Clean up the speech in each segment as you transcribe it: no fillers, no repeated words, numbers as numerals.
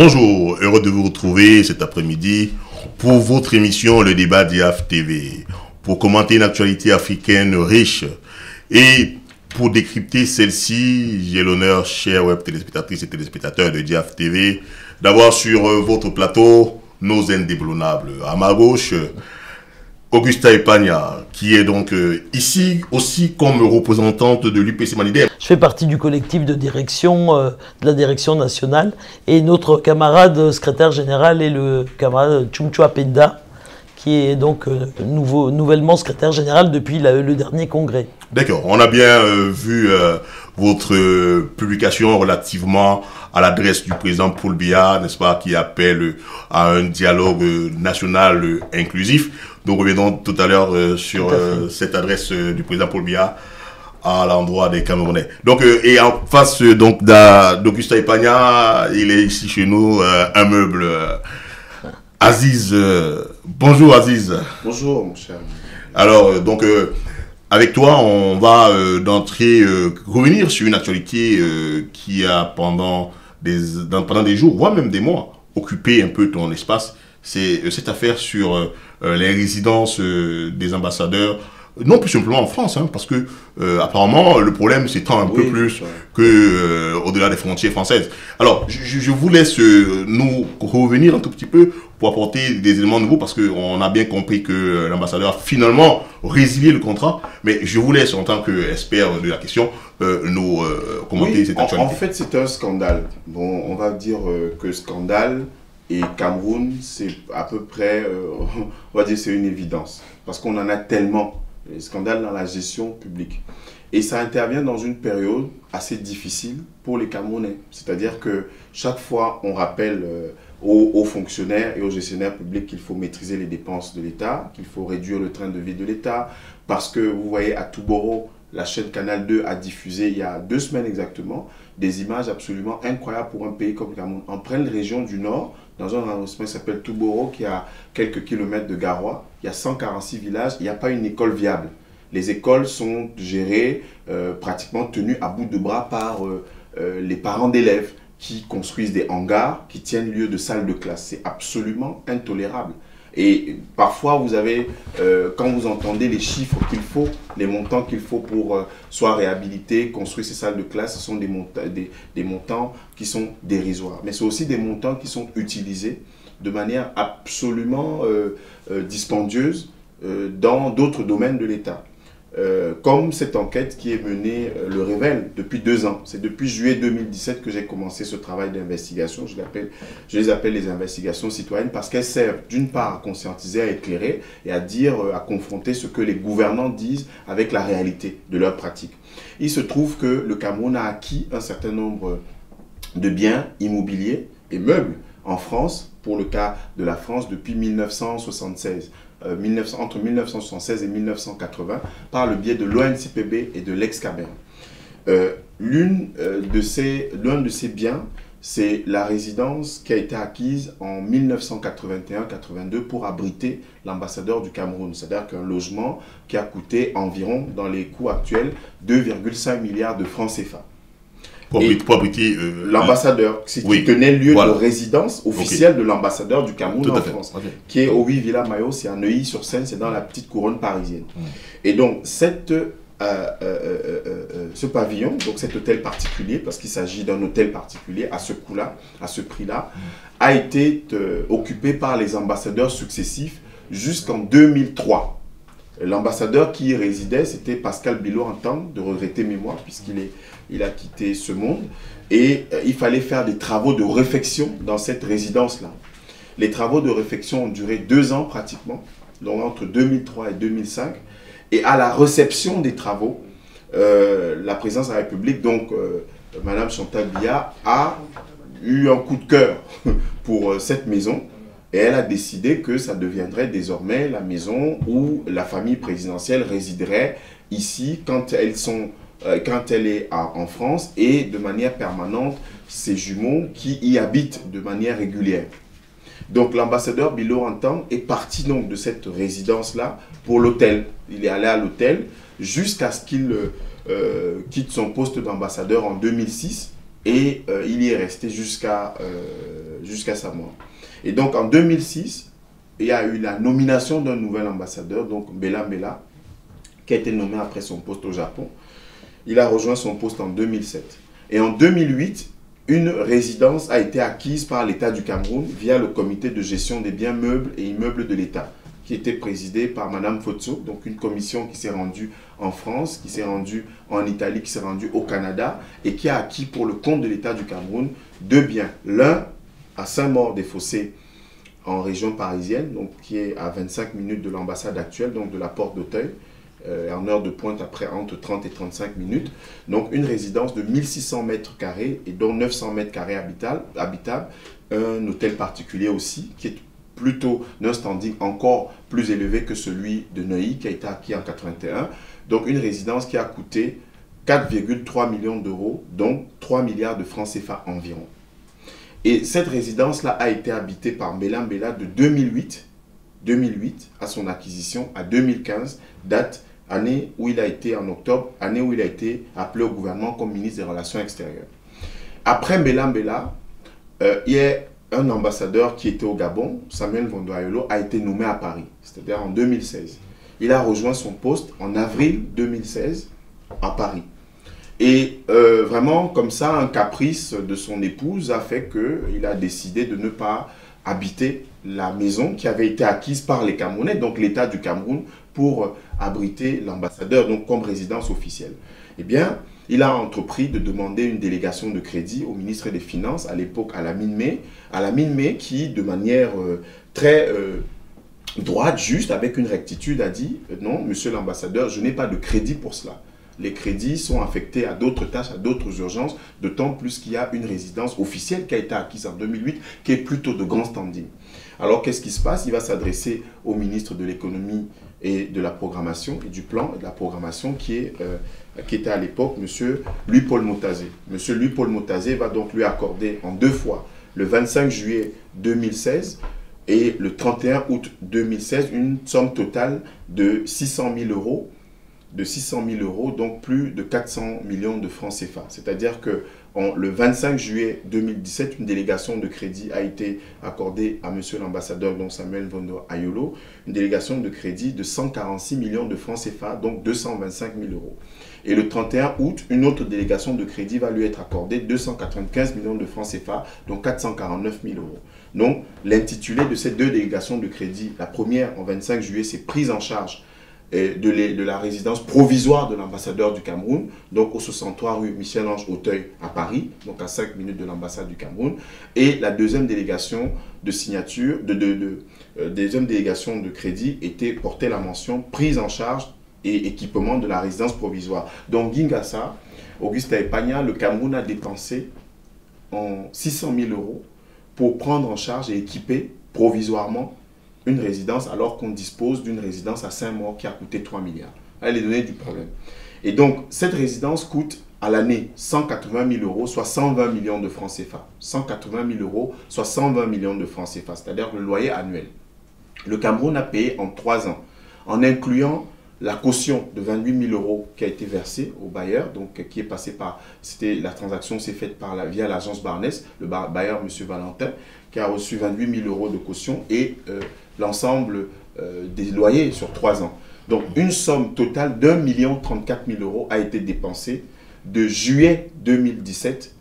Bonjour, heureux de vous retrouver cet après-midi pour votre émission Le Débat d'IAF TV. Pour commenter une actualité africaine riche et pour décrypter celle-ci, j'ai l'honneur, chers web téléspectatrices et téléspectateurs de DIAF TV, d'avoir sur votre plateau nos indéboulonnables. À ma gauche, Augusta Epagna, qui est donc ici aussi comme représentante de l'UPC Manidem. Je fais partie du collectif de direction, de la direction nationale, et notre camarade secrétaire général est le camarade Tchumchua Penda, qui est donc nouvellement secrétaire général depuis le dernier congrès. D'accord, on a bien vu votre publication relativement à l'adresse du président Paul Biya, n'est-ce pas, qui appelle à un dialogue national inclusif. Nous reviendrons tout à l'heure sur cette adresse du président Paul Biya à l'endroit des Camerounais. Donc, et en face donc d'Augusta Epagna, il est ici chez nous un meuble. Aziz, bonjour Aziz. Bonjour mon cher. Alors, donc, avec toi, on va d'entrée revenir sur une actualité qui a pendant des jours, voire même des mois, occupé un peu ton espace. C'est cette affaire sur les résidences des ambassadeurs, non plus simplement en France, hein, parce que apparemment le problème s'étend un peu plus que au-delà des frontières françaises. Alors, je vous laisse nous revenir un tout petit peu pour apporter des éléments nouveaux, parce qu'on a bien compris que l'ambassadeur a finalement résilié le contrat, mais je vous laisse en tant qu'expert de la question nous commenter cette actualité. En fait, c'est un scandale. Bon, on va dire que scandale et Cameroun, c'est à peu près, on va dire c'est une évidence, parce qu'on en a tellement. Les scandales dans la gestion publique. Et ça intervient dans une période assez difficile pour les Camerounais. C'est-à-dire que chaque fois, on rappelle aux fonctionnaires et aux gestionnaires publics qu'il faut maîtriser les dépenses de l'État, qu'il faut réduire le train de vie de l'État, parce que vous voyez à Touboro, la chaîne Canal 2 a diffusé il y a 2 semaines exactement des images absolument incroyables pour un pays comme le Cameroun. En pleine région du Nord, dans un arrondissement qui s'appelle Touboro, qui est à quelques kilomètres de Garoua, il y a 146 villages, il n'y a pas une école viable. Les écoles sont gérées, pratiquement tenues à bout de bras par les parents d'élèves qui construisent des hangars, qui tiennent lieu de salles de classe. C'est absolument intolérable. Et parfois, vous avez, quand vous entendez les chiffres qu'il faut, les montants qu'il faut pour soit réhabiliter, construire ces salles de classe, ce sont des montants qui sont dérisoires. Mais c'est aussi des montants qui sont utilisés de manière absolument dispendieuse dans d'autres domaines de l'État. Comme cette enquête qui est menée le révèle depuis 2 ans. C'est depuis juillet 2017 que j'ai commencé ce travail d'investigation. Je les appelle les investigations citoyennes parce qu'elles servent d'une part à conscientiser, à éclairer et à dire, à confronter ce que les gouvernants disent avec la réalité de leurs pratiques. Il se trouve que le Cameroun a acquis un certain nombre de biens immobiliers et meubles en France, pour le cas de la France, depuis 1976. Entre 1976 et 1980 par le biais de l'ONCPB et de l'ex-Caber. L'un de ces biens, c'est la résidence qui a été acquise en 1981-82 pour abriter l'ambassadeur du Cameroun. C'est-à-dire qu'un logement qui a coûté environ, dans les coûts actuels, 2,5 milliards de francs CFA. Pour abriter l'ambassadeur, qui tenait lieu de résidence officielle de l'ambassadeur du Cameroun en France, qui est au 8 Villa Mayo, c'est à Neuilly-sur-Seine, c'est dans la petite couronne parisienne. Et donc, ce pavillon, donc cet hôtel particulier, parce qu'il s'agit d'un hôtel particulier à ce coût-là, à ce prix-là, a été occupé par les ambassadeurs successifs jusqu'en 2003. L'ambassadeur qui y résidait, c'était Pascal Bilo-Antang, de regretter mémoire, puisqu'il a quitté ce monde. Et il fallait faire des travaux de réfection dans cette résidence-là. Les travaux de réfection ont duré 2 ans pratiquement, donc entre 2003 et 2005. Et à la réception des travaux, la présidence de la République, donc Madame Chantal Biya, a eu un coup de cœur pour cette maison. Et elle a décidé que ça deviendrait désormais la maison où la famille présidentielle résiderait ici quand elle est en France et de manière permanente ses jumeaux qui y habitent de manière régulière. Donc l'ambassadeur Bilo-Antang est parti donc de cette résidence-là pour l'hôtel. Il est allé à l'hôtel jusqu'à ce qu'il quitte son poste d'ambassadeur en 2006 et il y est resté jusqu'à sa mort. Et donc en 2006, il y a eu la nomination d'un nouvel ambassadeur, donc Bella Mbella, qui a été nommé après son poste au Japon. Il a rejoint son poste en 2007. Et en 2008, une résidence a été acquise par l'État du Cameroun via le comité de gestion des biens meubles et immeubles de l'État, qui était présidé par Madame Fotso, donc une commission qui s'est rendue en France, qui s'est rendue en Italie, qui s'est rendue au Canada, et qui a acquis pour le compte de l'État du Cameroun 2 biens. L'un à Saint-Maur-des-Fossés, en région parisienne, donc qui est à 25 minutes de l'ambassade actuelle, donc de la porte d'Auteuil, en heure de pointe après entre 30 et 35 minutes. Donc une résidence de 1600 mètres carrés et dont 900 mètres carrés habitables. Un hôtel particulier aussi qui est plutôt d'un standing encore plus élevé que celui de Neuilly qui a été acquis en 81. Donc une résidence qui a coûté 4,3 millions d'euros, donc 3 milliards de francs CFA environ. Et cette résidence-là a été habitée par Mbella Mbella de 2008 à son acquisition à 2015, année où il a été en octobre, année où il a été appelé au gouvernement comme ministre des Relations extérieures. Après Mbella Mbella, il y a un ambassadeur qui était au Gabon, Samuel Vondo Ayolo, a été nommé à Paris, c'est-à-dire en 2016. Il a rejoint son poste en avril 2016 à Paris. Et vraiment, comme ça, un caprice de son épouse a fait qu'il a décidé de ne pas habiter la maison qui avait été acquise par les Camerounais, donc l'État du Cameroun, pour abriter l'ambassadeur, donc comme résidence officielle. Eh bien, il a entrepris de demander une délégation de crédit au ministre des Finances, à l'époque à la Mine-Mai, qui, de manière très droite, juste, avec une rectitude, a dit « Non, monsieur l'ambassadeur, je n'ai pas de crédit pour cela. Les crédits sont affectés à d'autres tâches, à d'autres urgences, d'autant plus qu'il y a une résidence officielle qui a été acquise en 2008, qui est plutôt de grand standing. » Alors, qu'est-ce qui se passe? Il va s'adresser au ministre de l'économie et de la programmation, et du plan et de la programmation, qui était à l'époque M. Louis-Paul Motazé. M. Louis-Paul Motazé va donc lui accorder en 2 fois, le 25 juillet 2016 et le 31 août 2016, une somme totale de 600 000 euros, donc plus de 400 millions de francs CFA. C'est-à-dire que le 25 juillet 2017, une délégation de crédit a été accordée à monsieur l'ambassadeur, donc Samuel Vondo Ayolo, une délégation de crédit de 146 millions de francs CFA, donc 225 000 euros. Et le 31 août, une autre délégation de crédit va lui être accordée, 295 millions de francs CFA, donc 449 000 euros. Donc, l'intitulé de ces 2 délégations de crédit, la première en 25 juillet, c'est prise en charge de la résidence provisoire de l'ambassadeur du Cameroun, donc au 63 rue Michel-Ange Auteuil à Paris, donc à 5 minutes de l'ambassade du Cameroun. Et la deuxième délégation de signature, deuxième délégation de crédit portait la mention prise en charge et équipement de la résidence provisoire. Donc Gingassa, Auguste Epagna, le Cameroun a dépensé en 600 000 euros pour prendre en charge et équiper provisoirement une résidence alors qu'on dispose d'une résidence à Saint-Maur qui a coûté 3 milliards. Elle est donnée du problème. Et donc, cette résidence coûte à l'année 180 000 euros, soit 120 millions de francs CFA. 180 000 euros, soit 120 millions de francs CFA, c'est-à-dire le loyer annuel. Le Cameroun a payé en 3 ans, en incluant la caution de 28 000 euros qui a été versée au bailleur, donc qui est passé par, la transaction s'est faite via l'agence Barnès, le bailleur M. Valentin, qui a reçu 28 000 euros de caution et l'ensemble des loyers sur 3 ans. Donc une somme totale d'1 034 000 euros a été dépensée de juillet 2017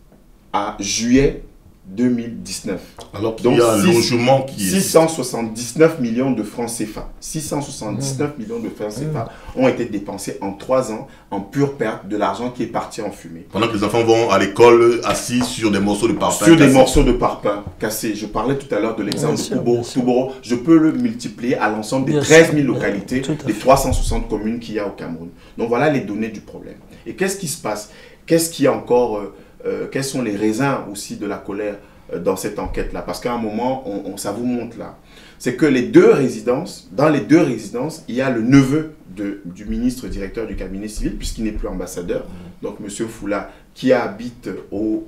à juillet 2019. Alors qu'il y a un logement qui est... 679 millions de francs CFA. 679 millions de francs CFA ont été dépensés en 3 ans en pure perte de l'argent qui est parti en fumée. Pendant que les enfants vont à l'école assis sur des morceaux de parpaing. Sur des morceaux de parpaing cassés. Je parlais tout à l'heure de l'exemple de Touboro. Je peux le multiplier à l'ensemble des 13 000 localités, des 360 communes qu'il y a au Cameroun. Donc voilà les données du problème. Et qu'est-ce qui se passe? Qu'est-ce qui est encore... quels sont les raisins aussi de la colère dans cette enquête-là? Parce qu'à un moment, ça vous montre là. C'est que dans les deux résidences, il y a le neveu du ministre directeur du cabinet civil, puisqu'il n'est plus ambassadeur, donc M. Foula, qui habite au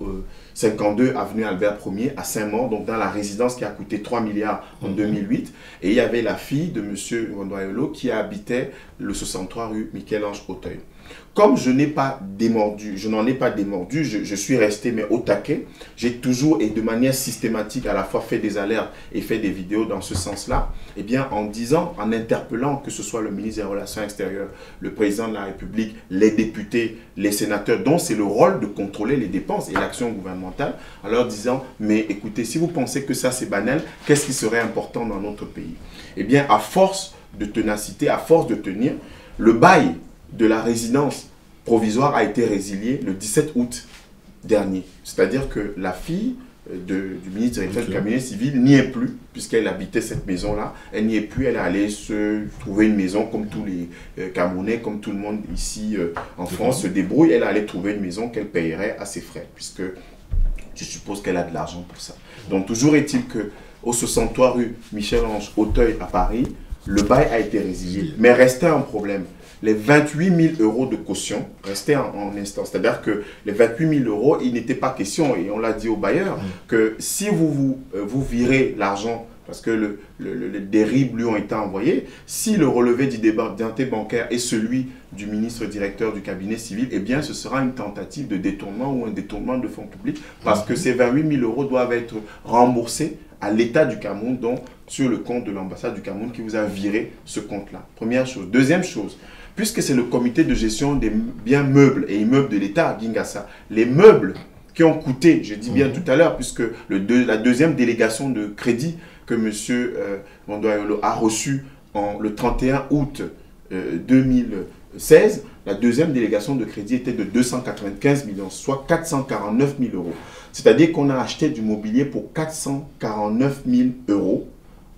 52 avenue Albert Ier à Saint-Maur, donc dans la résidence qui a coûté 3 milliards en 2008. Et il y avait la fille de M. Vondo Ayolo qui habitait le 63 rue Michel-Ange Auteuil. Comme je n'ai pas démordu, je n'en ai pas démordu, je suis resté mais au taquet. J'ai toujours et de manière systématique à la fois fait des alertes et fait des vidéos dans ce sens-là. Eh bien, en disant, en interpellant que ce soit le ministre des Relations extérieures, le président de la République, les députés, les sénateurs, dont c'est le rôle de contrôler les dépenses et l'action gouvernementale, en leur disant, mais écoutez, si vous pensez que ça c'est banal, qu'est-ce qui serait important dans notre pays? Eh bien, à force de ténacité, à force de tenir, le bail de la résidence provisoire a été résilié le 17 août dernier. C'est-à-dire que la fille du ministre directeur du cabinet civil n'y est plus, puisqu'elle habitait cette maison-là. Elle n'y est plus, elle est allée se trouver une maison comme tous les Camerounais, comme tout le monde ici en France se débrouille. Elle est allée trouver une maison qu'elle payerait à ses frais, puisque je suppose qu'elle a de l'argent pour ça. Donc toujours est-il que au 63 rue Michel-Ange Auteuil à Paris, le bail a été résilié. Mais restait un problème. Les 28 000 € de caution restaient en instance. C'est-à-dire que les 28 000 €, il n'était pas question, et on l'a dit au bailleur, que si vous virez l'argent, parce que des RIB lui ont été envoyés, si le relevé d'identité bancaire est celui du ministre directeur du cabinet civil, eh bien ce sera une tentative de détournement ou un détournement de fonds publics, parce que ces 28 000 € doivent être remboursés à l'État du Cameroun, donc sur le compte de l'ambassade du Cameroun qui vous a viré ce compte-là. Première chose. Deuxième chose, puisque c'est le comité de gestion des biens meubles et immeubles de l'État, Gingassa, les meubles qui ont coûté, je dis bien tout à l'heure, puisque la deuxième délégation de crédit que M. Mondoayolo a reçue le 31 août 2016, la deuxième délégation de crédit était de 295 millions, soit 449 000 €. C'est-à-dire qu'on a acheté du mobilier pour 449 000 €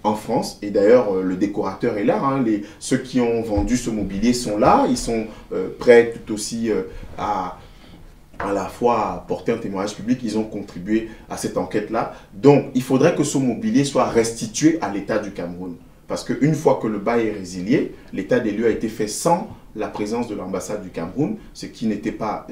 en France. Et d'ailleurs, le décorateur est là. Hein. Ceux qui ont vendu ce mobilier sont là. Ils sont prêts tout aussi à la fois porter un témoignage public. Ils ont contribué à cette enquête-là. Donc, il faudrait que ce mobilier soit restitué à l'État du Cameroun. Parce qu'une fois que le bail est résilié, l'état des lieux a été fait sans la présence de l'ambassade du Cameroun, ce qui n'était pas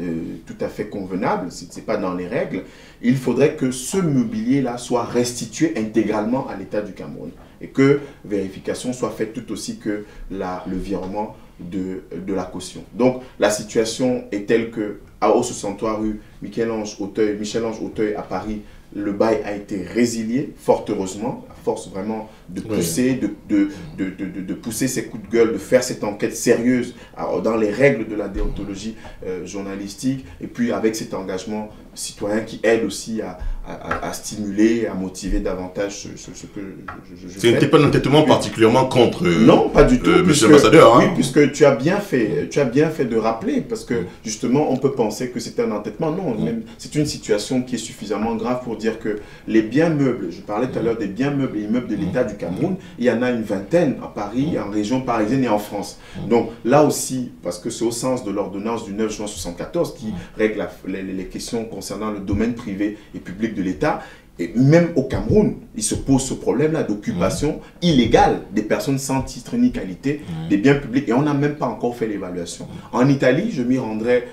tout à fait convenable, ce n'est pas dans les règles. Il faudrait que ce mobilier-là soit restitué intégralement à l'État du Cameroun et que vérification soit faite tout aussi que le virement de la caution. Donc la situation est telle que au 63 rue Michel-Ange Auteuil à Paris, le bail a été résilié, fort heureusement, à force vraiment de pousser, de pousser ses coups de gueule, de faire cette enquête sérieuse dans les règles de la déontologie journalistique, et puis avec cet engagement citoyen qui aide aussi à stimuler, à motiver davantage ce que je fais. Ce n'était pas un entêtement particulièrement contre non, pas du tout, monsieur l'ambassadeur. Oui, puisque tu as bien fait de rappeler, parce que justement on peut penser que c'est un entêtement. Non, c'est une situation qui est suffisamment grave pour dire que les biens meubles, je parlais tout à l'heure des biens meubles et immeubles de l'État du Cameroun, il y en a une vingtaine à Paris, en région parisienne et en France. Donc là aussi, parce que c'est au sens de l'ordonnance du 9 juin 1974 qui règle les questions concernant le domaine privé et public de l'État, et même au Cameroun, il se pose ce problème-là d'occupation illégale des personnes sans titre ni qualité des biens publics. Et on n'a même pas encore fait l'évaluation. En Italie, je m'y rendrai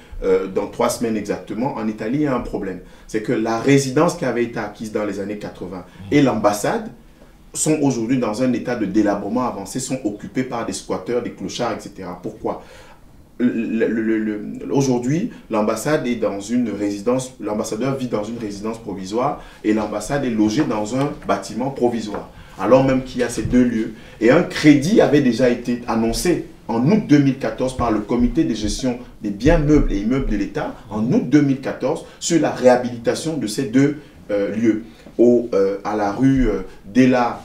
dans 3 semaines exactement. En Italie, il y a un problème. C'est que la résidence qui avait été acquise dans les années 80 et l'ambassade sont aujourd'hui dans un état de délabrement avancé, sont occupés par des squatteurs, des clochards, etc. Pourquoi ? Aujourd'hui, l'ambassade est dans une résidence, l'ambassadeur vit dans une résidence provisoire et l'ambassade est logée dans un bâtiment provisoire, alors même qu'il y a ces deux lieux. Et un crédit avait déjà été annoncé en août 2014 par le comité de gestion des biens meubles et immeubles de l'État, en août 2014, sur la réhabilitation de ces deux lieux. À la rue Della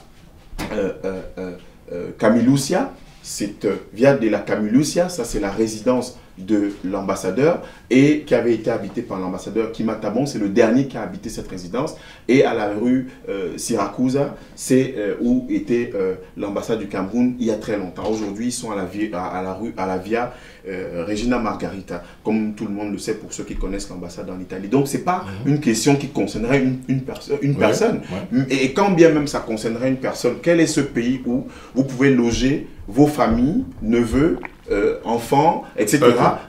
Camilucia, c'est Via de la Camilucia, ça c'est la résidence de l'ambassadeur et qui avait été habité par l'ambassadeur Kima Tabon, c'est le dernier qui a habité cette résidence. Et à la rue Siracusa, c'est où était l'ambassade du Cameroun il y a très longtemps. Aujourd'hui, ils sont à la Via Regina Margarita, comme tout le monde le sait pour ceux qui connaissent l'ambassade en Italie. Donc c'est pas une question qui concernerait une personne. Et quand bien même ça concernerait une personne, quel est ce pays où vous pouvez loger vos familles, neveux, enfants, etc.,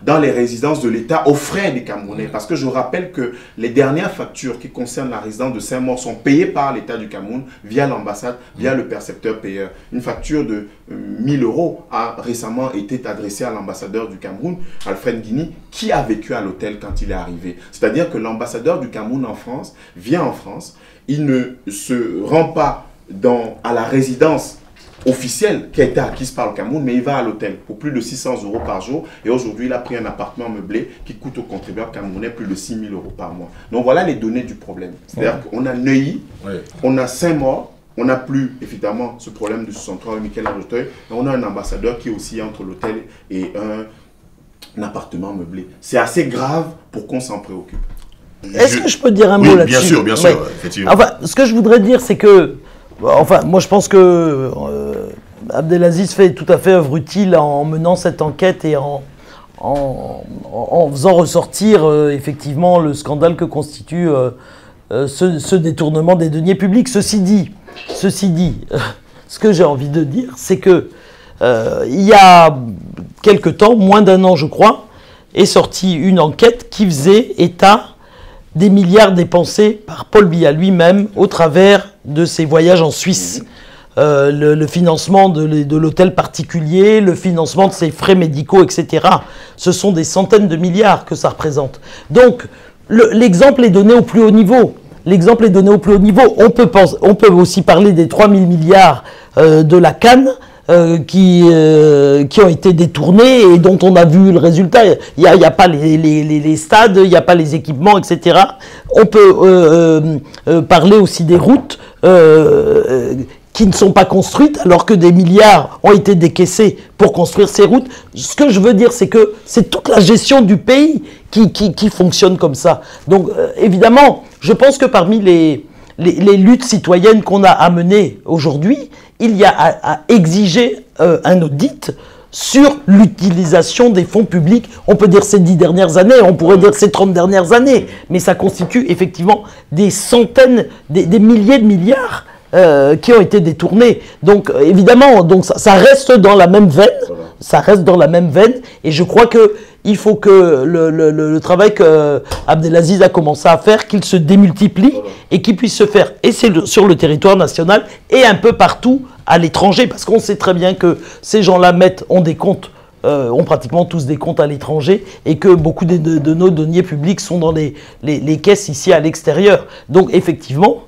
dans les résidences de l'État aux frais des Camerounais. Parce que je rappelle que les dernières factures qui concernent la résidence de Saint-Maur sont payées par l'État du Cameroun via l'ambassade, via le percepteur payeur. Une facture de 1000 € a récemment été adressée à l'ambassadeur du Cameroun, Alfred Guigny, qui a vécu à l'hôtel quand il est arrivé. C'est-à-dire que l'ambassadeur du Cameroun en France vient en France, il ne se rend pas à la résidence officielle qui a été acquise par le Cameroun, mais il va à l'hôtel pour plus de 600 € par jour. Et aujourd'hui, il a pris un appartement meublé qui coûte aux contribuables camerounais plus de 6 000 € par mois. Donc voilà les données du problème. C'est-à-dire qu'on a Neuilly, on a Saint-Maur, on n'a plus évidemment ce problème de 63 Michael Aroteuil, et on a un ambassadeur qui est aussi entre l'hôtel et un appartement meublé. C'est assez grave pour qu'on s'en préoccupe. Est-ce que je peux dire un mot là-dessus? Bien sûr, effectivement. Enfin, ce que je voudrais dire, c'est que, enfin, moi je pense que Abdelaziz fait tout à fait œuvre utile en menant cette enquête et en faisant ressortir effectivement le scandale que constitue ce détournement des deniers publics. Ceci dit, ce que j'ai envie de dire, c'est que il y a quelque temps, moins d'un an je crois, est sortie une enquête qui faisait état des milliards dépensés par Paul Biya lui-même au travers de ses voyages en Suisse. Le financement de l'hôtel particulier, le financement de ses frais médicaux, etc. Ce sont des centaines de milliards que ça représente. Donc, l'exemple est donné au plus haut niveau. L'exemple est donné au plus haut niveau. On peut aussi parler des 3000 milliards de la CAN, qui ont été détournés et dont on a vu le résultat. Il n'y a pas les stades, il n'y a pas les équipements, etc. On peut parler aussi des routes qui ne sont pas construites alors que des milliards ont été décaissés pour construire ces routes. Ce que je veux dire, c'est que c'est toute la gestion du pays qui fonctionne comme ça. Donc évidemment, je pense que parmi les luttes citoyennes qu'on a à mener aujourd'hui, il y a à exiger un audit sur l'utilisation des fonds publics. On peut dire ces 10 dernières années, on pourrait dire ces 30 dernières années, mais ça constitue effectivement des centaines, des milliers de milliards qui ont été détournés. Donc évidemment, donc ça reste dans la même veine, ça reste dans la même veine, et je crois que il faut que le travail que Abdelaziz a commencé à faire, qu'il se démultiplie et qu'il puisse se faire et sur le territoire national et un peu partout à l'étranger, parce qu'on sait très bien que ces gens-là ont des comptes, ont pratiquement tous des comptes à l'étranger, et que beaucoup de nos deniers publics sont dans les caisses ici à l'extérieur. Donc effectivement,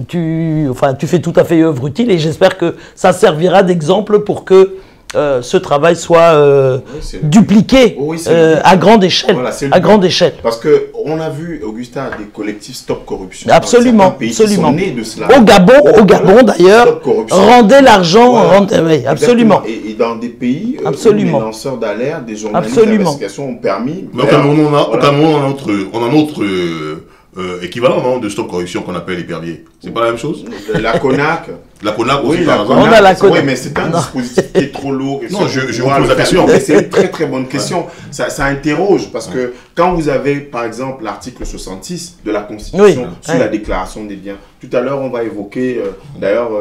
tu fais tout à fait œuvre utile, et j'espère que ça servira d'exemple pour que ce travail soit dupliqué à grande échelle. Voilà, à grande échelle. Parce qu'on a vu, Augustin, des collectifs Stop Corruption. Absolument, pays absolument. Qui sont nés de cela. Au Gabon d'ailleurs, rendait l'argent. Voilà. Oui, absolument. Et dans des pays où les lanceurs d'alerte, des journalistes d'investigation ont permis. Mais au Cameroun, on a notre équivalent de Stop Corruption qu'on appelle épervier. C'est pas la même chose? La CONAC. La CONAC aussi, oui, par exemple. On a la CONAC. Oui, mais c'est un dispositif qui est trop lourd. Non, je vous pose la question. C'est une très très bonne question. Ça interroge, parce que quand vous avez, par exemple, l'article 66 de la Constitution sur la déclaration des biens, tout à l'heure, on va évoquer d'ailleurs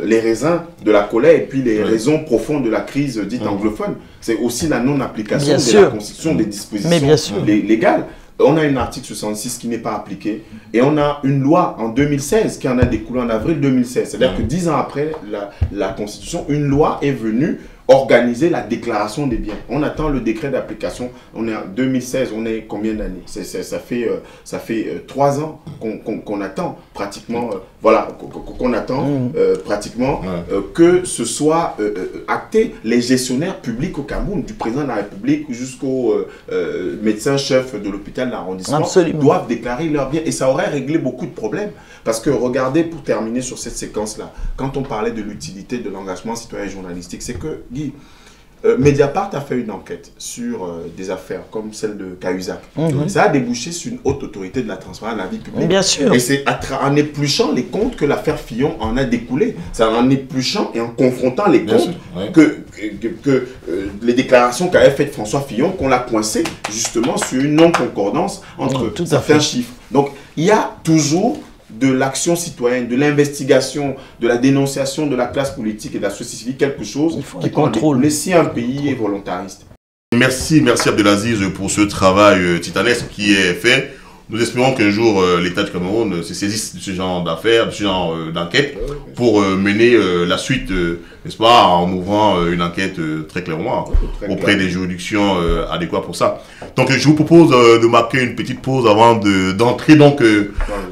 les raisins de la colère et puis les raisons profondes de la crise dite anglophone. C'est aussi la non-application de la Constitution, des dispositions légales. On a un article 66 qui n'est pas appliqué, et on a une loi en 2016 qui en a découlé en avril 2016. C'est-à-dire que 10 ans après la Constitution, une loi est venue organiser la déclaration des biens. On attend le décret d'application. On est en 2016, on est combien d'années? Ça fait 3 ans qu'on attend pratiquement, pratiquement que ce soit acté. Les gestionnaires publics au Cameroun, du président de la République jusqu'au médecin-chef de l'hôpital d'arrondissement, doivent déclarer leurs biens. Et ça aurait réglé beaucoup de problèmes. Parce que regardez, pour terminer sur cette séquence-là, quand on parlait de l'utilité de l'engagement citoyen et journalistique, c'est que, Guy, Mediapart a fait une enquête sur des affaires comme celle de Cahuzac. Ça a débouché sur une haute autorité de la transparence de la vie publique. Bien sûr. Et c'est en épluchant les comptes que l'affaire Fillon en a découlé. C'est en épluchant et en confrontant les comptes que les déclarations qu'avait faites François Fillon qu'on l'a coincé justement sur une non-concordance entre certains chiffres. Donc, il y a toujours de l'action citoyenne, de l'investigation, de la dénonciation de la classe politique et de la société civile quelque chose qui contrôle si un pays est volontariste. Merci Abdelaziz pour ce travail titanesque qui est fait. Nous espérons qu'un jour l'État du Cameroun se saisisse de ce genre d'affaires, de ce genre d'enquête pour mener la suite, n'est-ce pas, en ouvrant une enquête très clairement auprès des juridictions adéquates pour ça. Donc je vous propose de marquer une petite pause avant d'entrer donc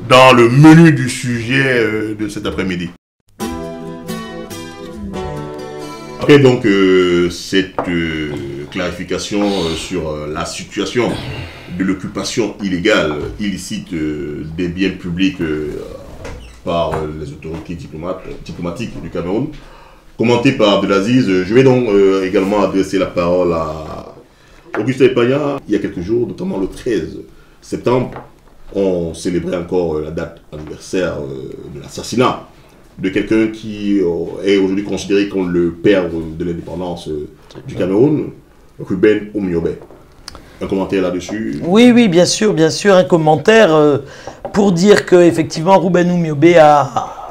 dans le menu du sujet de cet après-midi. Après donc cette clarification sur la situation de l'occupation illégale, illicite des biens publics par les autorités diplomatiques du Cameroun, commenté par Abdelaziz, je vais donc également adresser la parole à Augustin Epagna. Il y a quelques jours, notamment le 13 septembre, on célébrait encore la date anniversaire de l'assassinat de quelqu'un qui est aujourd'hui considéré comme le père de l'indépendance du Cameroun, Ruben Oumniobé. Un commentaire là-dessus? Oui, bien sûr, un commentaire pour dire qu'effectivement Ruben Oumniobé a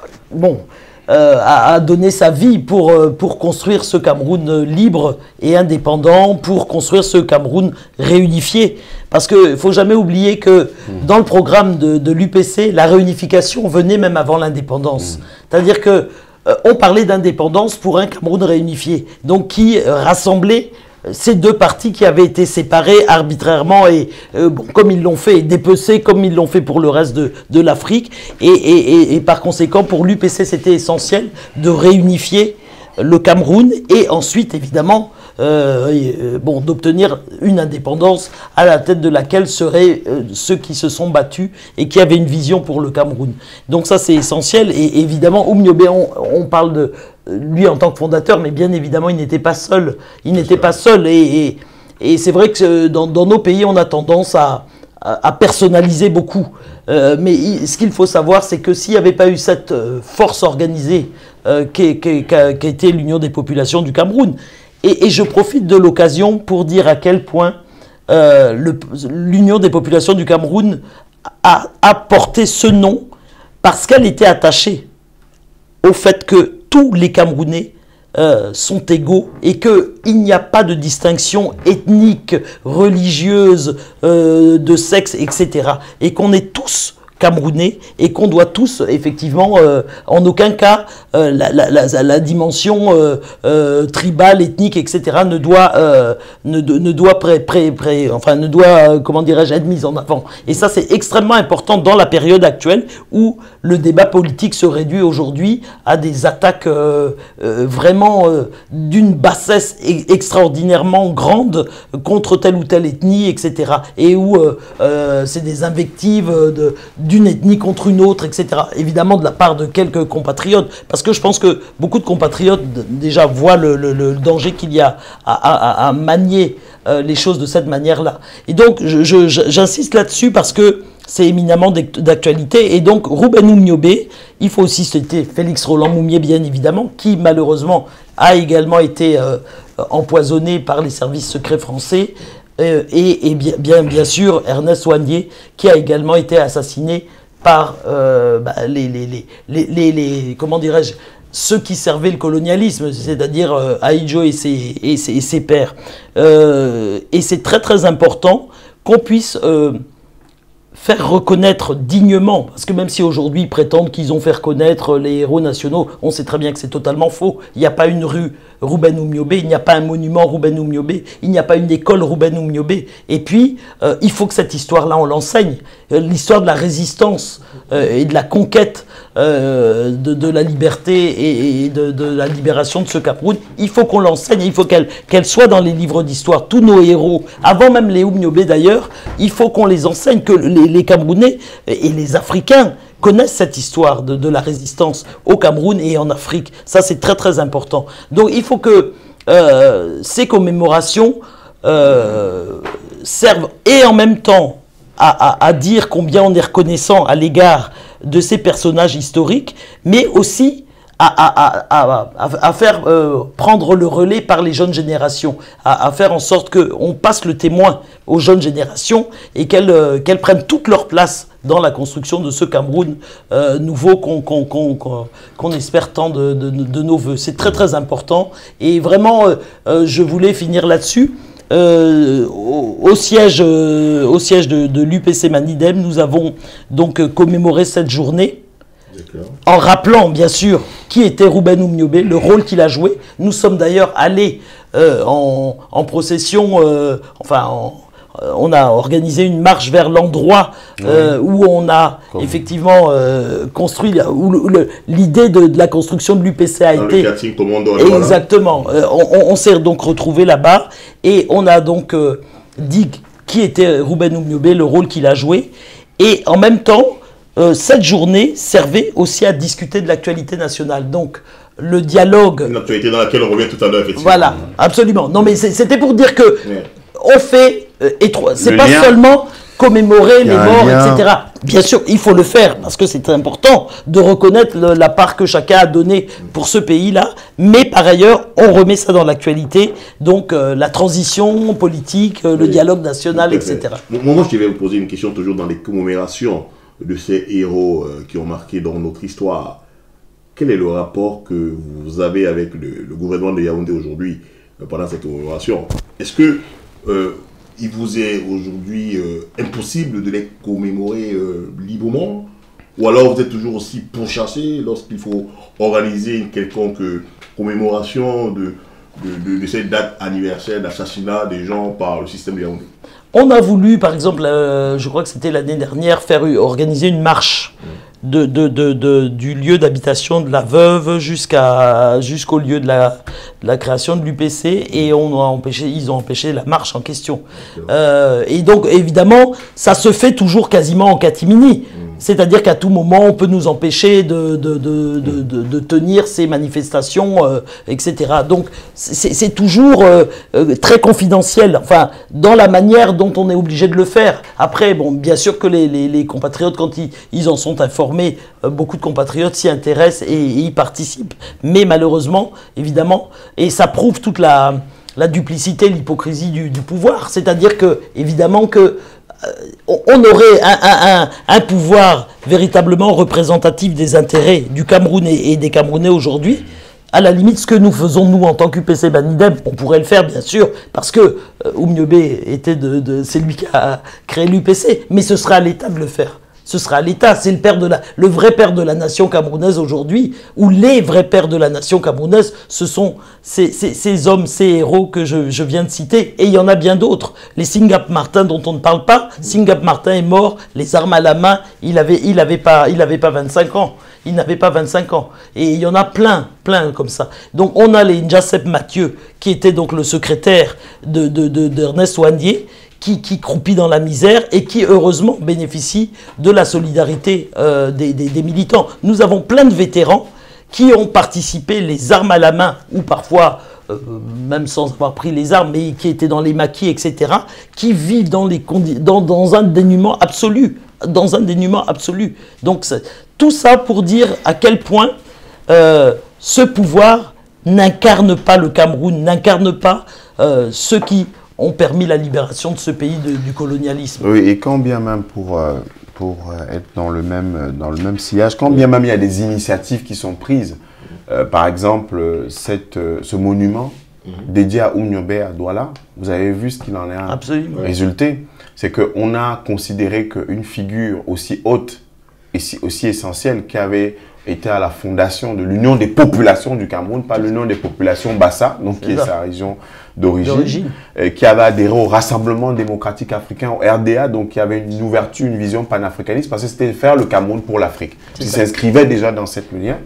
donné sa vie pour construire ce Cameroun libre et indépendant, pour construire ce Cameroun réunifié. Parce qu'il ne faut jamais oublier que dans le programme de l'UPC, la réunification venait même avant l'indépendance. C'est-à-dire qu'on parlait d'indépendance pour un Cameroun réunifié, donc qui rassemblait ces deux partis qui avaient été séparés arbitrairement et comme ils l'ont fait, et dépecés comme ils l'ont fait pour le reste de l'Afrique. Et par conséquent, pour l'UPC, c'était essentiel de réunifier le Cameroun et ensuite, évidemment, d'obtenir une indépendance à la tête de laquelle seraient ceux qui se sont battus et qui avaient une vision pour le Cameroun. Donc ça, c'est essentiel. Et évidemment, Oumniobé, on parle de lui en tant que fondateur, mais bien évidemment, il n'était pas seul. Il n'était pas seul. Et c'est vrai que dans nos pays, on a tendance à personnaliser beaucoup. Mais ce qu'il faut savoir, c'est que s'il n'y avait pas eu cette force organisée qu'a été l'Union des populations du Cameroun, et je profite de l'occasion pour dire à quel point l'Union des populations du Cameroun a porté ce nom parce qu'elle était attachée au fait que tous les Camerounais sont égaux et qu'il n'y a pas de distinction ethnique, religieuse, de sexe, etc. Et qu'on est tous Camerounais et qu'on doit tous, effectivement, en aucun cas, la dimension tribale, ethnique, etc. ne doit comment dirais-je, être mise en avant. Et ça, c'est extrêmement important dans la période actuelle où le débat politique se réduit aujourd'hui à des attaques vraiment d'une bassesse extraordinairement grande contre telle ou telle ethnie, etc. Et où c'est des invectives d'une ethnie contre une autre, etc. Évidemment de la part de quelques compatriotes, parce que je pense que beaucoup de compatriotes déjà voient le danger qu'il y a à manier les choses de cette manière-là. Et donc j'insiste là-dessus parce que c'est éminemment d'actualité. Et donc Ruben Oumniobé, il faut aussi citer Félix Roland Moumié, bien évidemment, qui malheureusement a également été empoisonné par les services secrets français. Et bien sûr Ernest Ouanier qui a également été assassiné par comment dirais-je, ceux qui servaient le colonialisme, c'est-à-dire Ahidjo et ses pairs. Et c'est très très important qu'on puisse faire reconnaître dignement, parce que même si aujourd'hui ils prétendent qu'ils ont fait reconnaître les héros nationaux, on sait très bien que c'est totalement faux. Il n'y a pas une rue Ruben Oumniobé, il n'y a pas un monument Ruben Oumniobé, il n'y a pas une école Ruben Oumniobé. Et puis, il faut que cette histoire-là, on l'enseigne. L'histoire de la résistance et de la conquête de la liberté et de la libération de ce Cameroun, il faut qu'on l'enseigne, il faut qu'elle soit dans les livres d'histoire. Tous nos héros, avant même les Oumniobé d'ailleurs, il faut qu'on les enseigne, que les Camerounais et les Africains connaissent cette histoire de la résistance au Cameroun et en Afrique. Ça, c'est très très important. Donc il faut que ces commémorations servent et en même temps à dire combien on est reconnaissant à l'égard de ces personnages historiques, mais aussi à faire prendre le relais par les jeunes générations, à faire en sorte qu'on passe le témoin aux jeunes générations et qu'elles prennent toute leur place dans la construction de ce Cameroun nouveau qu'on espère tant de nos voeux. C'est très très important et vraiment je voulais finir là-dessus. Au siège de l'UPC Manidem, nous avons donc commémoré cette journée en rappelant bien sûr qui était Ruben Oumniobé, le rôle qu'il a joué. Nous sommes d'ailleurs allés en procession, on a organisé une marche vers l'endroit où on a effectivement construit, où l'idée de la construction de l'UPC a été... Exactement. On s'est donc retrouvé là-bas et on a donc dit qui était Ruben Oumniobé, le rôle qu'il a joué. Et en même temps, cette journée servait aussi à discuter de l'actualité nationale. Donc, le dialogue... Une actualité dans laquelle on revient tout à l'heure, effectivement. Voilà, absolument. Non, mais c'était pour dire que on fait étroit. C'est pas seulement commémorer les morts, etc. Bien sûr, il faut le faire parce que c'est important de reconnaître la part que chacun a donnée pour ce pays-là. Mais par ailleurs, on remet ça dans l'actualité. Donc, la transition politique, le dialogue national, etc. Moi, je vais vous poser une question toujours dans les commémorations de ces héros qui ont marqué dans notre histoire. Quel est le rapport que vous avez avec le gouvernement de Yaoundé aujourd'hui pendant cette commémoration? Est-ce que il vous est aujourd'hui impossible de les commémorer librement? Ou alors vous êtes toujours aussi pourchassé lorsqu'il faut organiser une quelconque commémoration de cette date anniversaire d'assassinat des gens par le système de Yaoundé? On a voulu, par exemple, je crois que c'était l'année dernière, organiser une marche du lieu d'habitation de la veuve jusqu'au lieu de la création de l'UPC et ils ont empêché la marche en question. Et donc, évidemment, ça se fait toujours quasiment en catimini. C'est-à-dire qu'à tout moment, on peut nous empêcher de tenir ces manifestations, etc. Donc, c'est toujours très confidentiel, enfin, dans la manière dont on est obligé de le faire. Après, bon, bien sûr que les compatriotes, quand ils en sont informés, beaucoup de compatriotes s'y intéressent et y participent. Mais malheureusement, évidemment, et ça prouve toute la duplicité, l'hypocrisie du pouvoir. C'est-à-dire que, évidemment, que on aurait un pouvoir véritablement représentatif des intérêts du Cameroun et des Camerounais aujourd'hui. À la limite, ce que nous faisons, nous, en tant qu'UPC Manidem, on pourrait le faire, bien sûr, parce que Oumniobé c'est lui qui a créé l'UPC, mais ce sera à l'État de le faire. Ce sera à l'État, c'est le vrai père de la nation camerounaise aujourd'hui, ou les vrais pères de la nation camerounaise, ce sont ces hommes, ces héros que je viens de citer, et il y en a bien d'autres. Les Singap Martin dont on ne parle pas, Singap Martin est mort, les armes à la main, il avait pas 25 ans. Il n'avait pas 25 ans. Et il y en a plein comme ça. Donc on a les Njasep Mathieu, qui était donc le secrétaire d'Ernest Ouandié, qui croupit dans la misère et qui, heureusement, bénéficie de la solidarité des militants. Nous avons plein de vétérans qui ont participé les armes à la main, ou parfois, même sans avoir pris les armes, mais qui étaient dans les maquis, etc., qui vivent dans un dénuement absolu. Dans un dénuement absolu. Donc, tout ça pour dire à quel point ce pouvoir n'incarne pas le Cameroun, n'incarne pas ceux qui ont permis la libération de ce pays du colonialisme. Oui, et quand bien même pour être dans le même sillage, quand bien même il y a des initiatives qui sont prises, par exemple ce monument dédié à Oumniobé à Douala, vous avez vu ce qu'il en a résulté. C'est qu'on a considéré qu'une figure aussi haute et aussi essentielle qui avait été à la fondation de l'Union des populations du Cameroun, pas l'Union des populations Bassa, donc qui est sa région d'origine, qui avait adhéré au Rassemblement démocratique africain, au RDA, donc qui avait une ouverture, une vision panafricaniste, parce que c'était faire le Cameroun pour l'Afrique, qui s'inscrivait déjà dans cette ligne.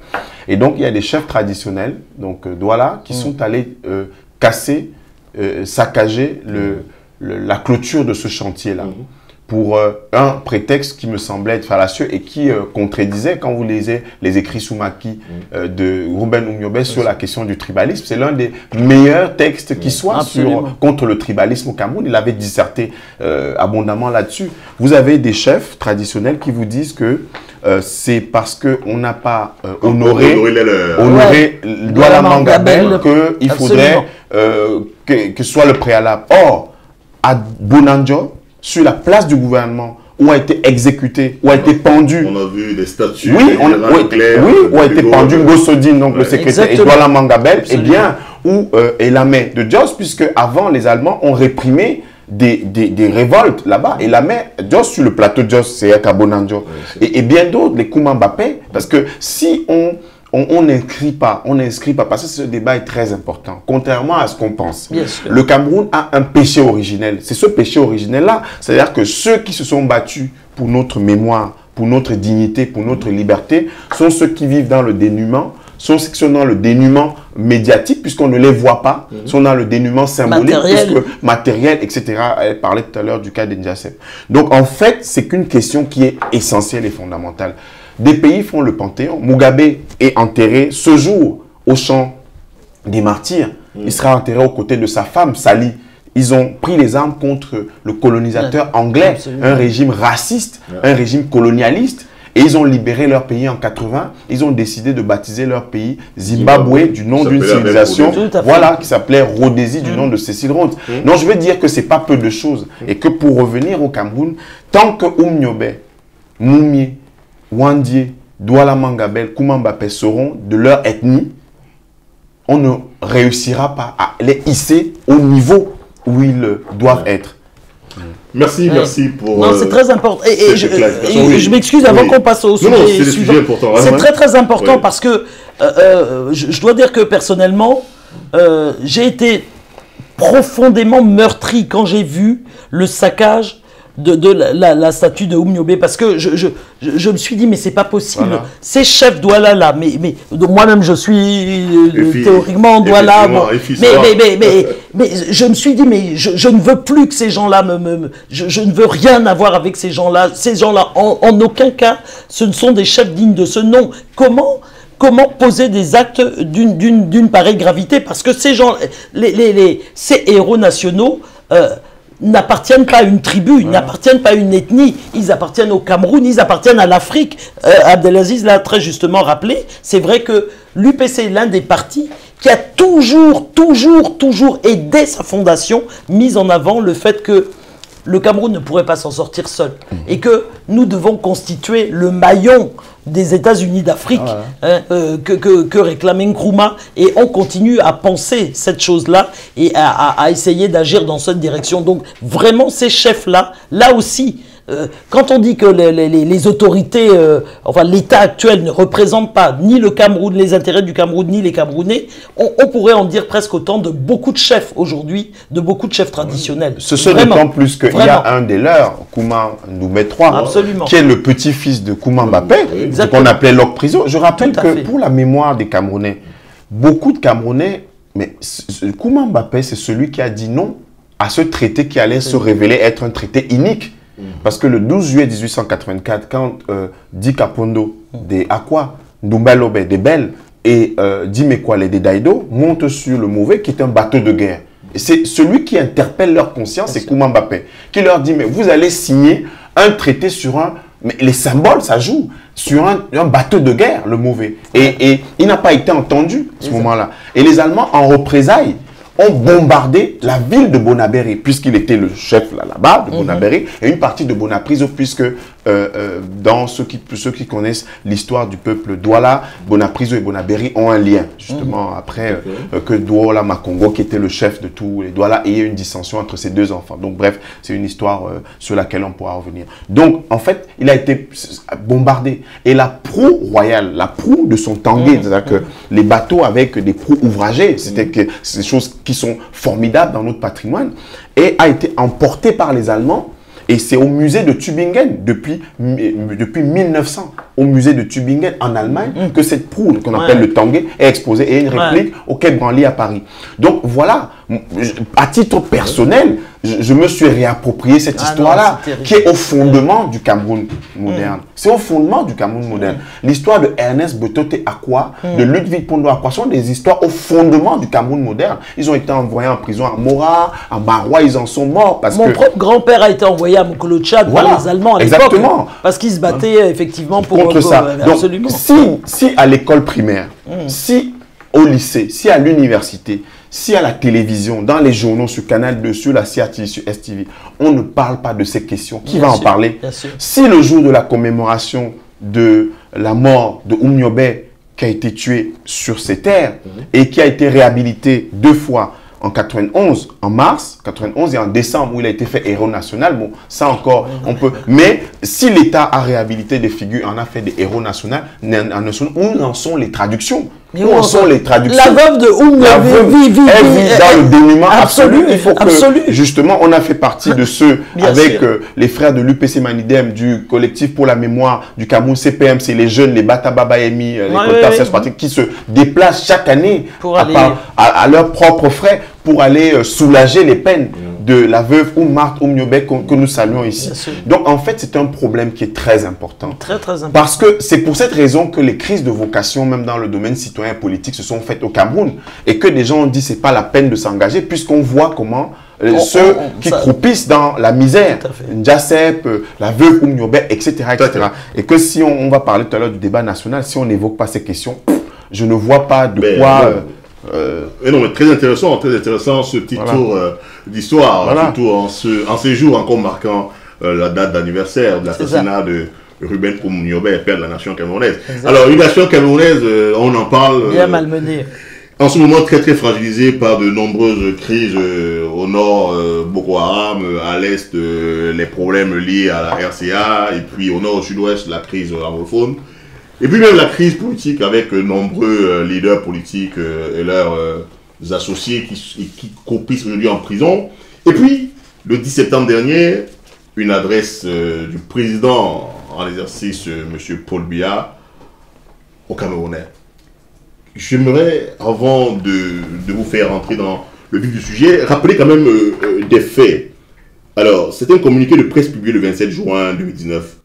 Et donc il y a des chefs traditionnels, donc Douala, qui sont allés casser, saccager la clôture de ce chantier-là. Pour un prétexte qui me semblait être fallacieux et qui contredisait, quand vous lisez les écrits Soumaki de Ruben Oumniobé sur la question du tribalisme, c'est l'un des meilleurs textes qui soit contre le tribalisme au Cameroun. Il avait disserté abondamment là-dessus. Vous avez des chefs traditionnels qui vous disent que c'est parce qu'on n'a pas honoré Douala Mangabel qu'il faudrait que ce soit le préalable. Or, à Bonanjo, sur la place du gouvernement ou a été exécuté, ou a été pendu. On a vu des statues. Oui, ou a été pendu Ngossodine, donc le secrétaire, et Douala Mangabel, eh bien, ou Elamé de Dios, puisque avant les Allemands ont réprimé des révoltes là-bas. Et la mer, Dios sur le plateau de Dios, c'est Kabonanjo. Et bien d'autres, les Koumambapé, parce que si on n'inscrit pas, parce que ce débat est très important, contrairement à ce qu'on pense. Le Cameroun a un péché originel. C'est ce péché originel-là, c'est-à-dire que ceux qui se sont battus pour notre mémoire, pour notre dignité, pour notre liberté, sont ceux qui vivent dans le dénuement, sont ceux qui sont dans le dénuement médiatique, puisqu'on ne les voit pas, sont dans le dénuement symbolique, matériel, etc. Elle parlait tout à l'heure du cas d'Indjasep. Donc, en fait, c'est qu'une question qui est essentielle et fondamentale. Des pays font le Panthéon. Mugabe est enterré ce jour au champ des martyrs. Il sera enterré aux côtés de sa femme, Sali. Ils ont pris les armes contre le colonisateur anglais, un régime raciste, un régime colonialiste. Et ils ont libéré leur pays en 80. Ils ont décidé de baptiser leur pays Zimbabwe du nom d'une civilisation, voilà, qui s'appelait Rhodésie du nom de Cécile Rhodes. Donc je veux dire que c'est pas peu de choses. Et que pour revenir au Cameroun, tant que Oumniobe, Moumie, Wandie, Douala Mangabel, Koumambapé seront de leur ethnie, on ne réussira pas à les hisser au niveau où ils doivent être. Merci, merci pour... Non, c'est très important. Et je m'excuse avant qu'on passe au sujet suivant. C'est très très important parce que je dois dire que personnellement, j'ai été profondément meurtri quand j'ai vu le saccage de la statue de Oumniobe, parce que je me suis dit, mais c'est pas possible. Voilà. Ces chefs Douala là, mais moi-même je suis théoriquement Douala, mais je me suis dit, mais je ne veux plus que ces gens-là je ne veux rien avoir avec ces gens-là. Ces gens-là, en aucun cas, ce ne sont des chefs dignes de ce nom. Comment poser des actes d'une pareille gravité? Parce que ces gens, ces héros nationaux, n'appartiennent pas à une tribu, ils n'appartiennent pas à une ethnie, ils appartiennent au Cameroun, ils appartiennent à l'Afrique. Abdelaziz l'a très justement rappelé, c'est vrai que l'UPC est l'un des partis qui a toujours, et dès sa fondation, mis en avant le fait que le Cameroun ne pourrait pas s'en sortir seul. Et que nous devons constituer le maillon des États-Unis d'Afrique que réclamait Nkrumah. Et on continue à penser cette chose-là et à essayer d'agir dans cette direction. Donc vraiment, ces chefs-là, là aussi, quand on dit que les autorités, enfin l'État actuel ne représente pas ni le Cameroun, les intérêts du Cameroun, ni les Camerounais, on pourrait en dire presque autant de beaucoup de chefs aujourd'hui, de beaucoup de chefs traditionnels. Ce d'autant plus qu'il y a un des leurs, Kouma Ndoumé III, qui est le petit-fils de Koumambapé, qu'on appelait Lok Prison. Je rappelle que pour la mémoire des Camerounais, beaucoup de Camerounais, mais Koumambapé, c'est celui qui a dit non à ce traité qui allait se révéler être un traité inique. Parce que le 12 juillet 1884, quand Di Kapondo des Akwa, Ndumbalobe des Belles et Di Mekwale des Daido montent sur le Mauvais, qui est un bateau de guerre. C'est celui qui interpelle leur conscience, c'est Koumambapé, qui leur dit, mais vous allez signer un traité sur un... Mais les symboles, ça joue sur un bateau de guerre, le Mauvais. Et il n'a pas été entendu à ce moment-là. Et les Allemands, en représailles, ont bombardé la ville de Bonabéry, puisqu'il était le chef là-bas de Bonabéry, et une partie de Bonapriso, puisque dans ceux qui connaissent l'histoire du peuple Douala, Bonapriso et Bonabéry ont un lien, justement, après que Douala Makongo, qui était le chef de tous les Douala, ait une dissension entre ses deux enfants. Donc bref, c'est une histoire sur laquelle on pourra revenir. Donc, en fait, il a été bombardé. Et la proue royale, la proue de son tanguay, c'est-à-dire que les bateaux avec des proues ouvragées, c'est des choses qui sont formidables dans notre patrimoine, et a été emporté par les Allemands. Et c'est au musée de Tübingen, depuis 1900, au musée de Tübingen en Allemagne, que cette proue qu'on appelle le tanguay est exposée, et une réplique au Quai Branly à Paris. Donc voilà, à titre personnel, je me suis réapproprié cette histoire-là, qui est au fondement du Cameroun moderne. C'est au fondement du Cameroun moderne. L'histoire de Ernest Betote Akwa, de Ludwig Pondo Akwa, sont des histoires au fondement du Cameroun moderne. Ils ont été envoyés en prison à Mora, à Baroua, ils en sont morts. Mon propre grand-père a été envoyé à Mokolo Tchad par les Allemands à l'époque. Parce qu'ils se battaient effectivement contre ça. Donc, si à l'école primaire, si au lycée, si à l'université, si à la télévision, dans les journaux, sur Canal 2, sur la CRTV, sur STV, on ne parle pas de ces questions, qui va en parler? Si le jour de la commémoration de la mort de Oumniobé, qui a été tué sur ces terres et qui a été réhabilité 2 fois, en 91, en mars 91 et en décembre, où il a été fait héros national. Bon, ça encore, on peut. Mais si l'État a réhabilité des figures, en a fait des héros nationaux, où en sont les traductions? Où en sont les traductions? La veuve de Oumniobé vit dans le dénuement absolu. Il faut que, justement, on a fait partie de ceux, avec les frères de l'UPC Manidem, du collectif pour la mémoire du Cameroun, CPM, c'est les jeunes, les Bata Babayemi, les Kotar qui se déplacent chaque année à leurs propres frais pour aller soulager les peines de la veuve Marthe Oumniobé que nous saluons ici. Donc, en fait, c'est un problème qui est très important. Très important. Parce que c'est pour cette raison que les crises de vocation, même dans le domaine citoyen et politique, se sont faites au Cameroun. Et que des gens ont dit c'est pas la peine de s'engager, puisqu'on voit comment ceux qui croupissent dans la misère, Njasep, la veuve Oumniobé, etc., etc. Et que si on va parler tout à l'heure du débat national, si on n'évoque pas ces questions, je ne vois pas de quoi... non, mais très intéressant ce petit tour d'histoire, surtout en ces jours encore marquant la date d'anniversaire de l'assassinat de Ruben Oumniobé, père de la nation camerounaise. Alors, une nation camerounaise, on en parle... bien malmenée. En ce moment, très très fragilisée par de nombreuses crises au nord, Boko Haram, à l'est, les problèmes liés à la RCA, et puis au nord, au sud-ouest, la crise anglophone. Et puis même la crise politique avec nombreux leaders politiques et leurs associés qui copissent aujourd'hui en prison. Et puis, le 10 septembre dernier, une adresse du président en exercice, M. Paul Biya, au Camerounais. J'aimerais, avant de vous faire entrer dans le vif du sujet, rappeler quand même des faits. Alors, c'est un communiqué de presse publié le 27 juin 2019.